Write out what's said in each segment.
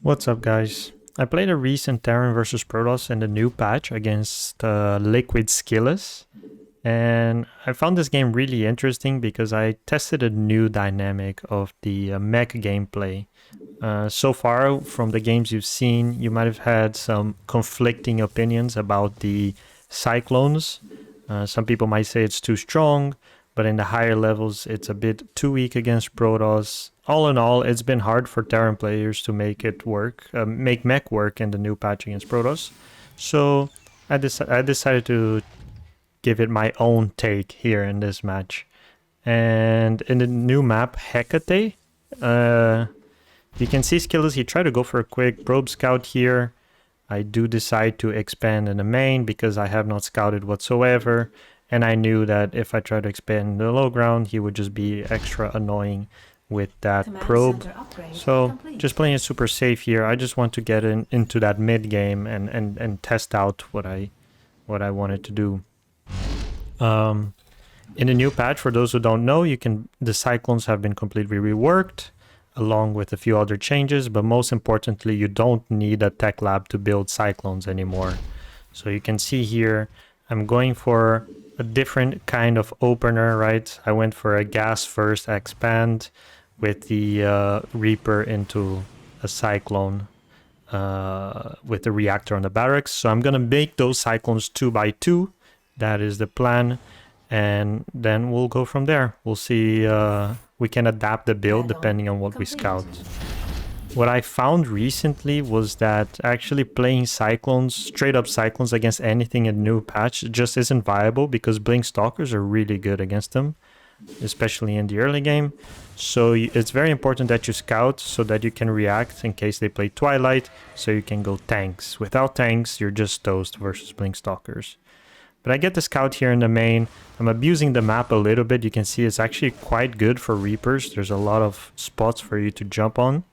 What's up, guys? I played a recent Terran vs Protoss in the new patch against Liquid Skills, and I found this game really interesting because I tested a new dynamic of the mech gameplay. So far, from the games you've seen, you might have had some conflicting opinions about the Cyclones. Some people might say it's too strong, but in the higher levels, it's a bit too weak against Protoss. All in all, it's been hard for Terran players to make it work, make mech work in the new patch against Protoss. So I decided to give it my own take here in this match. And in the new map, Hecate, you can see skills. He tried to go for a quick probe scout here. I do decide to expand in the main because I have not scouted whatsoever. And I knew that if I tried to expand in the low ground, he would just be extra annoying with that probe. So just playing it super safe here. I just want to get into that mid game and test out what I wanted to do. In the new patch, for those who don't know, the Cyclones have been completely reworked along with a few other changes, but most importantly, you don't need a tech lab to build Cyclones anymore. So you can see here, I'm going for a different kind of opener, right? I went for a gas first expand with the Reaper into a Cyclone with the reactor on the barracks. So I'm gonna make those Cyclones 2x2. That is the plan. And then we'll go from there. We'll see, we can adapt the build depending on what we scout. What I found recently was that actually playing Cyclones, straight up Cyclones against anything in new patch just isn't viable because Blink Stalkers are really good against them, especially in the early game. So it's very important that you scout so that you can react in case they play Twilight, so you can go tanks. Without tanks, you're just toast versus Blink Stalkers. But I get the scout here in the main. I'm abusing the map a little bit. You can see it's actually quite good for Reapers. There's a lot of spots for you to jump on.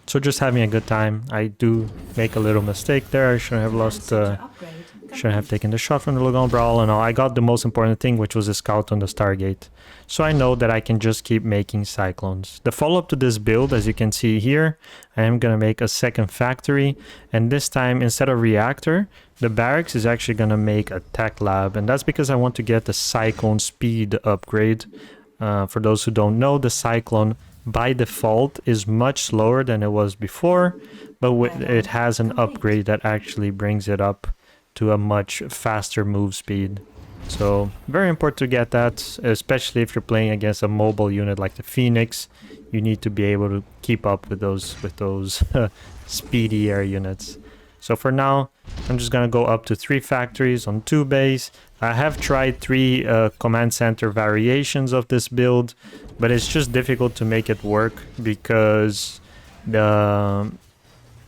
So just having a good time. I do make a little mistake there. I shouldn't have lost, shouldn't have taken the shot from the Lagon Brawl and all. I got the most important thing, which was a scout on the Stargate. So I know that I can just keep making Cyclones. The follow-up to this build, as you can see here, I am going to make a second factory. And this time, instead of reactor, the barracks is actually going to make a tech lab. And that's because I want to get the Cyclone speed upgrade. For those who don't know, the Cyclone by default is much slower than it was before, but it has an upgrade that actually brings it up to a much faster move speed. So very important to get that, especially if you're playing against a mobile unit like the Phoenix. You need to be able to keep up with those speedy air units. So for now, I'm just gonna go up to 3 factories on 2 bays. I have tried 3 command center variations of this build, but it's just difficult to make it work because the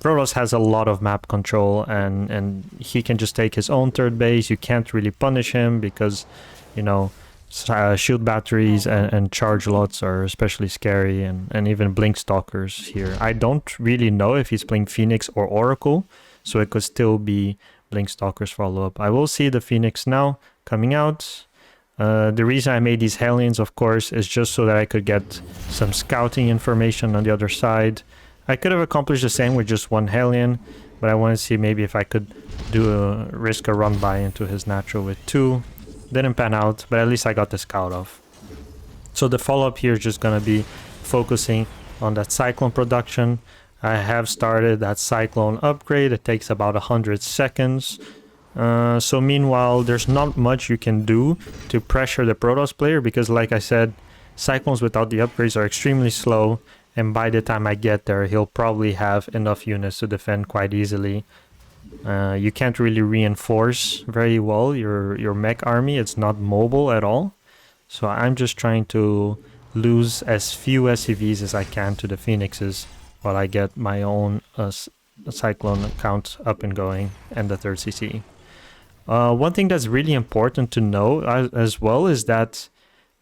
Protoss has a lot of map control and he can just take his own 3rd base. You can't really punish him because, you know, shield batteries and charge lots are especially scary, and even Blink Stalkers here. I don't really know if he's playing Phoenix or Oracle, so it could still be Blink Stalkers follow-up. I will see the Phoenix now coming out. The reason I made these Hellions, of course, is just so that I could get some scouting information on the other side. I could have accomplished the same with just 1 Hellion, but I want to see maybe if I could risk a run-by into his natural with 2. Didn't pan out, but at least I got the scout off. So the follow-up here is just going to be focusing on that Cyclone production. I have started that Cyclone upgrade. It takes about 100 seconds. So meanwhile, there's not much you can do to pressure the Protoss player because, like I said, Cyclones without the upgrades are extremely slow, and by the time I get there, he'll probably have enough units to defend quite easily. You can't really reinforce very well your mech army. It's not mobile at all. So I'm just trying to lose as few SCVs as I can to the Phoenixes while I get my own Cyclone account up and going and the 3rd CC. One thing that's really important to know as well is that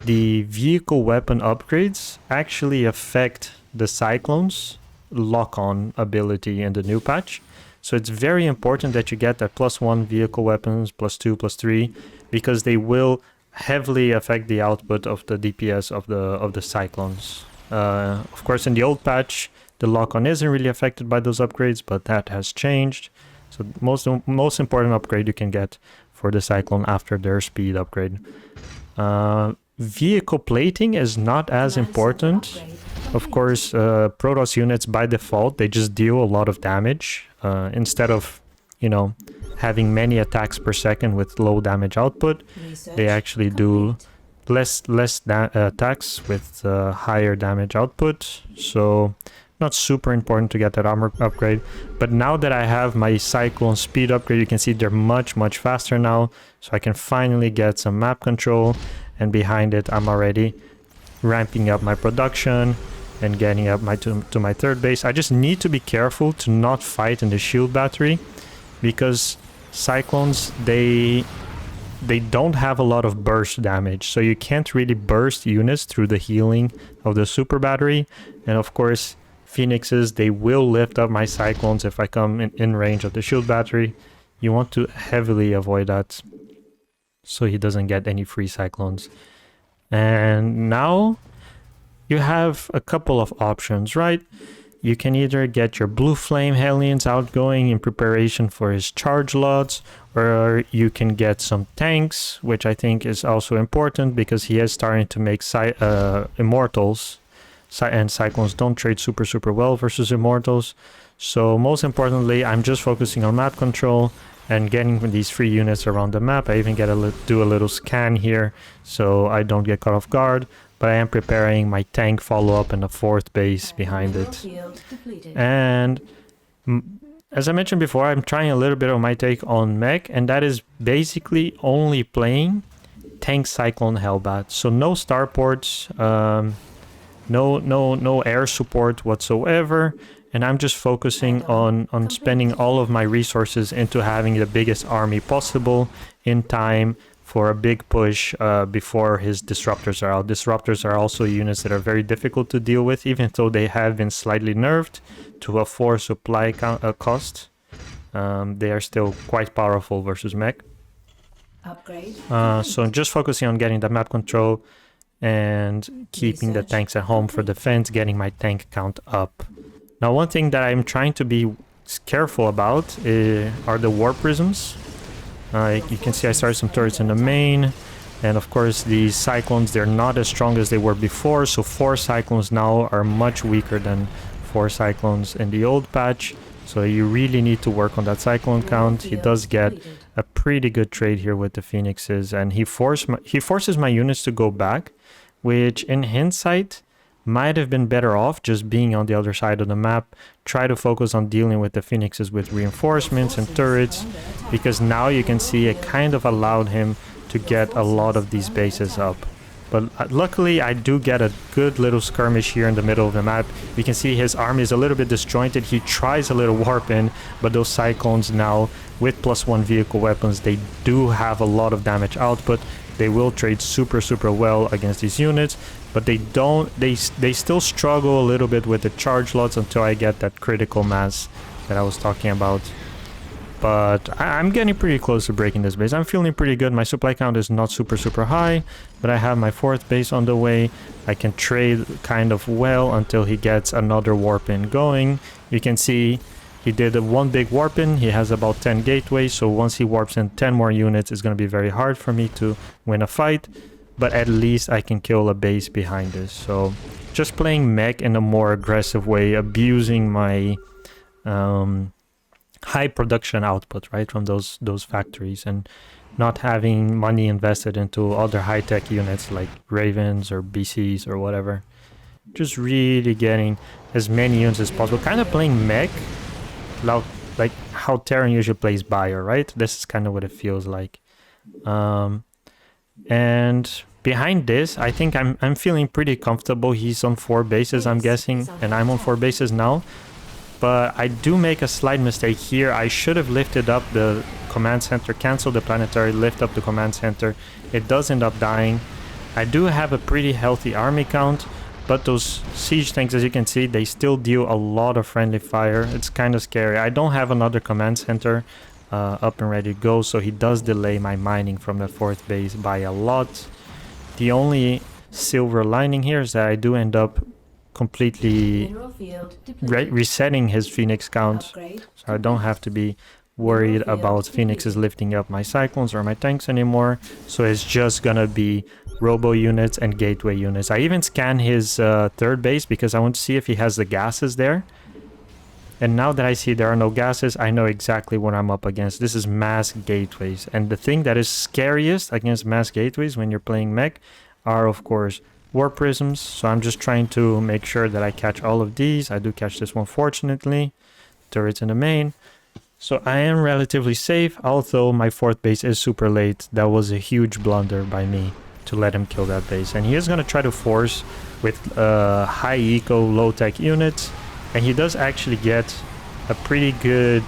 the vehicle weapon upgrades actually affect the Cyclone's lock-on ability in the new patch. So it's very important that you get that +1 vehicle weapons, +2, +3, because they will heavily affect the output of the DPS of the Cyclones. Of course, in the old patch, The lock-on isn't really affected by those upgrades, but that has changed. So most important upgrade you can get for the Cyclone after their speed upgrade. Vehicle plating is not as important. Of course, Protoss units by default, they just deal a lot of damage. Instead of, you know, having many attacks per second with low damage output, they actually do less attacks with higher damage output. So not super important to get that armor upgrade. But now that I have my Cyclone speed upgrade, you can see they're much faster now. So I can finally get some map control, and behind it I'm already ramping up my production and getting up to my third base. I just need to be careful to not fight in the shield battery, because Cyclones, they don't have a lot of burst damage, so you can't really burst units through the healing of the super battery. And of course, Phoenixes, they will lift up my Cyclones if I come in range of the shield battery. You want to heavily avoid that, so he doesn't get any free Cyclones. And now you have a couple of options, right? You can either get your Blue Flame Hellions outgoing in preparation for his charge lots, or you can get some tanks, which I think is also important because he is starting to make Immortals, and Cyclones don't trade super well versus Immortals. So most importantly, I'm just focusing on map control and getting these free units around the map. I even do a little scan here so I don't get caught off guard. But I am preparing my tank follow-up and a fourth base behind it. And as I mentioned before, I'm trying a little bit of my take on mech, and that is basically only playing tank Cyclone Hellbat. So no starports, no air support whatsoever, and I'm just focusing on spending all of my resources into having the biggest army possible in time for a big push before his disruptors are out. Disruptors are also units that are very difficult to deal with, even though they have been slightly nerfed to a 4 supply cost. They are still quite powerful versus mech. So I'm just focusing on getting the map control and keeping the tanks at home for defense, getting my tank count up. Now, one thing that I'm trying to be careful about are the war prisms. You can see I started some turrets in the main, and of course these Cyclones, they're not as strong as they were before, so 4 Cyclones now are much weaker than 4 Cyclones in the old patch, so you really need to work on that Cyclone count. He does get a pretty good trade here with the Phoenixes, and he forces my units to go back, which in hindsight might have been better off just being on the other side of the map. Try to focus on dealing with the Phoenixes with reinforcements and turrets, because now you can see it kind of allowed him to get a lot of these bases up. But luckily I do get a good little skirmish here in the middle of the map. You can see his army is a little bit disjointed. He tries a little warp in, but those Cyclones now with +1 vehicle weapons, they do have a lot of damage output. They will trade super well against these units, but they still struggle a little bit with the charge lots until I get that critical mass that I was talking about. But I'm getting pretty close to breaking this base. I'm feeling pretty good. My supply count is not super high, but I have my 4th base on the way. I can trade kind of well until he gets another warp in going. You can see he did one big warp in. He has about 10 gateways, so once he warps in 10 more units, it's going to be very hard for me to win a fight. But at least I can kill a base behind this. So just playing mech in a more aggressive way, abusing my high production output, right, from those factories, and not having money invested into other high-tech units like Ravens or BCs or whatever. Just really getting as many units as possible. Kind of playing mech like how Terran usually plays Buyer, right? This is kind of what it feels like. And behind this, I think I'm feeling pretty comfortable. He's on 4 bases, I'm guessing, and I'm on 4 bases now. But I do make a slight mistake here. I should have lifted up the command center, cancel the planetary, lift up the command center. It does end up dying. I do have a pretty healthy army count, but those siege tanks, as you can see, they still deal a lot of friendly fire. It's kind of scary. I don't have another command center up and ready to go, so he does delay my mining from the 4th base by a lot. The only silver lining here is that I do end up completely resetting his Phoenix count. So I don't have to be worried about Phoenixes lifting up my Cyclones or my tanks anymore. So it's just gonna be Robo units and Gateway units. I even scan his third base because I want to see if he has the gases there. And now that I see there are no gases, I know exactly what I'm up against. This is mass gateways. And the thing that is scariest against mass gateways when you're playing mech are, of course, war prisms. So I'm just trying to make sure that I catch all of these. I do catch this one, fortunately. Turrets in the main. So I am relatively safe, although my fourth base is super late. That was a huge blunder by me to let him kill that base. And he is going to try to force with high eco, low tech units. And he does actually get a pretty good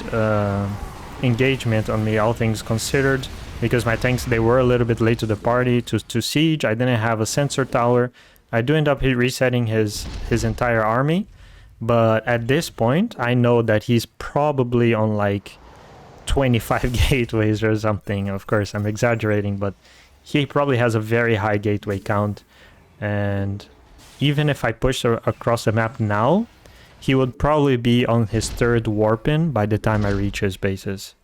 engagement on me, all things considered, because my tanks, they were a little bit late to the party to siege. I didn't have a sensor tower. I do end up resetting his entire army, but at this point, I know that he's probably on like 25 gateways or something. Of course, I'm exaggerating, but he probably has a very high gateway count. And even if I push across the map now, he would probably be on his third warpin by the time I reach his bases.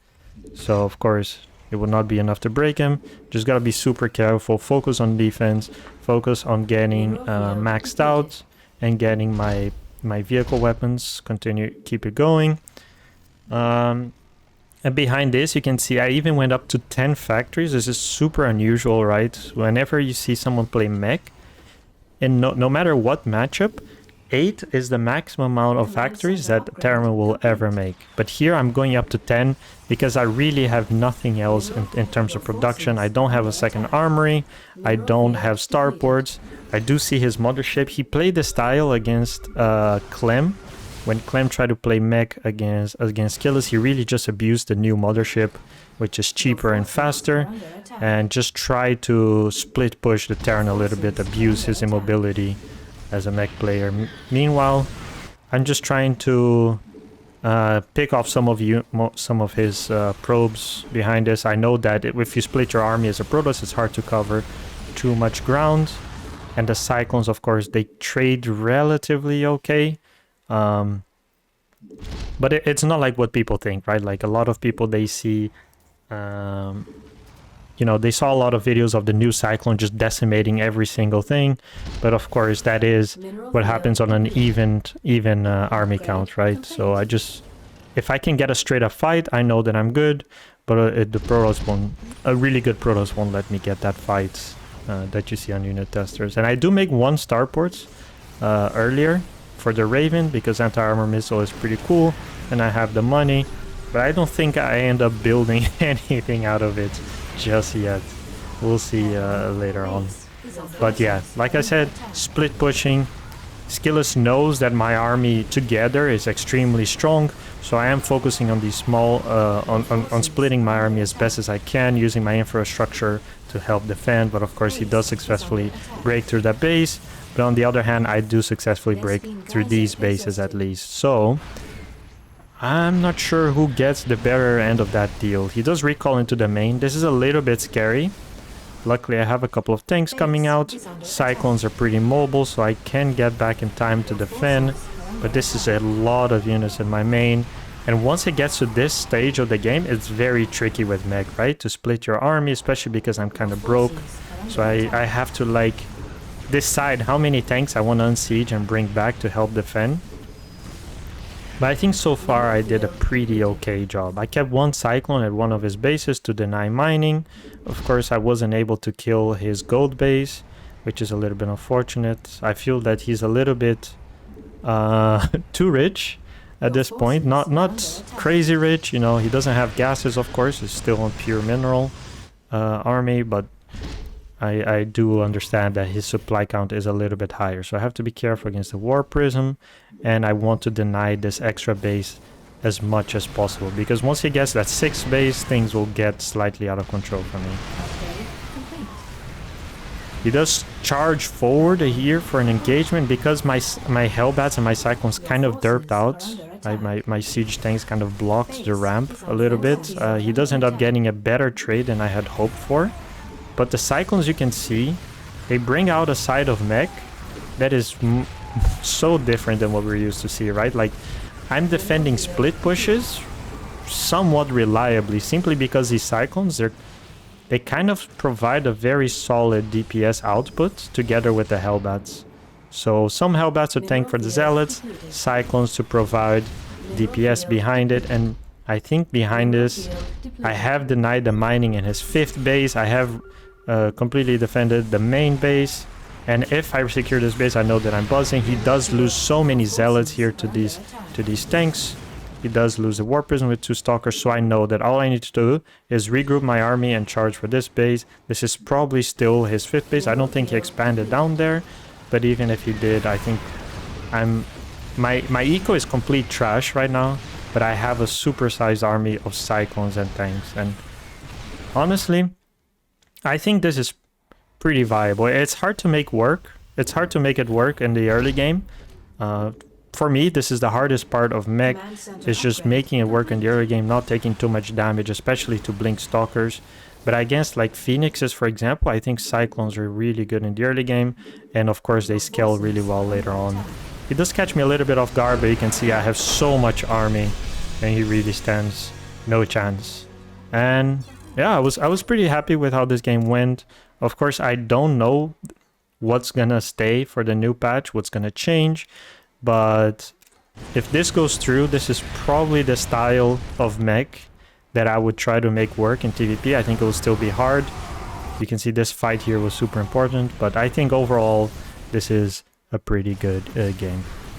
So, of course, it would not be enough to break him. Just gotta be super careful, focus on defense, focus on getting maxed out and getting my vehicle weapons, keep it going. And behind this, you can see I even went up to 10 factories. This is super unusual, right? Whenever you see someone play mech, and no matter what matchup, 8 is the maximum amount of factories that Terramin will ever make. But here I'm going up to 10 because I really have nothing else in terms of production. I don't have a second armory. I don't have starports. I do see his mothership. He played the style against Clem. When Clem tried to play mech against Kelazhur, he really just abused the new mothership, which is cheaper and faster, and just tried to split push the Terran a little bit, abuse his immobility as a mech player. Meanwhile, I'm just trying to pick off some of his probes behind this. I know that if you split your army as a Protoss, it's hard to cover too much ground. And the Cyclones, of course, they trade relatively okay. But it's not like what people think, right? Like a lot of people, they see... you know, they saw a lot of videos of the new Cyclone just decimating every single thing. But of course, that is what happens on an even army count, right? So I just... If I can get a straight up fight, I know that I'm good. But the Protoss won't... A really good Protoss won't let me get that fight that you see on unit testers. And I do make 1 starport earlier for the Raven, because anti-armor missile is pretty cool. And I have the money. But I don't think I end up building anything out of it just yet. We'll see later on. But yeah, like I said, split pushing. Skillis knows that my army together is extremely strong, so I am focusing on these small, on splitting my army as best as I can, using my infrastructure to help defend. But of course, he does successfully break through that base. But on the other hand, I do successfully break through these bases at least. So I'm not sure who gets the better end of that deal. He does recall into the main. This is a little bit scary. Luckily, I have a couple of tanks coming out. Cyclones are pretty mobile, so I can get back in time to defend. But this is a lot of units in my main. And once it gets to this stage of the game, it's very tricky with mech, right? To split your army, especially because I'm kind of broke. So I have to, like, decide how many tanks I want to unsiege and bring back to help defend. But I think so far I did a pretty okay job. I kept 1 Cyclone at one of his bases to deny mining. Of course, I wasn't able to kill his gold base, which is a little bit unfortunate. I feel that he's a little bit too rich at this point. Not crazy rich, you know. He doesn't have gases, of course. He's still on pure mineral army, but I do understand that his supply count is a little bit higher. So I have to be careful against the War Prism, and I want to deny this extra base as much as possible, because once he gets that 6th base, things will get slightly out of control for me. He does charge forward here for an engagement, because my Hellbats and my Cyclones kind of derped out. My siege tanks kind of blocked the ramp a little bit. He does end up getting a better trade than I had hoped for. But the Cyclones, you can see, they bring out a side of mech that is so different than what we're used to see, right? Like, I'm defending split pushes somewhat reliably, simply because these Cyclones, they kind of provide a very solid DPS output together with the Hellbats. So some Hellbats to tank for the Zealots, Cyclones to provide DPS behind it, and I think behind this, I have denied the mining in his 5th base. I have completely defended the main base, and if I secure this base, I know that I'm buzzing. He does lose so many Zealots here to these tanks. He does lose the War Prison with 2 Stalkers, so I know that all I need to do is regroup my army and charge for this base. This is probably still his 5th base. I don't think he expanded down there, but even if he did, I think my eco is complete trash right now, but I have a supersized army of Cyclones and tanks, and honestly, I think this is pretty viable. It's hard to make work. It's hard to make it work in the early game. For me, this is the hardest part of mech, is just making it work in the early game, not taking too much damage, especially to blink stalkers. But against like Phoenixes, for example, I think Cyclones are really good in the early game, and of course they scale really well later on. He does catch me a little bit off guard, but you can see I have so much army, and he really stands no chance. And yeah, I was pretty happy with how this game went. Of course, I don't know what's gonna stay for the new patch, what's gonna change. But if this goes through, this is probably the style of mech that I would try to make work in PvP. I think it will still be hard. You can see this fight here was super important, but I think overall this is a pretty good game.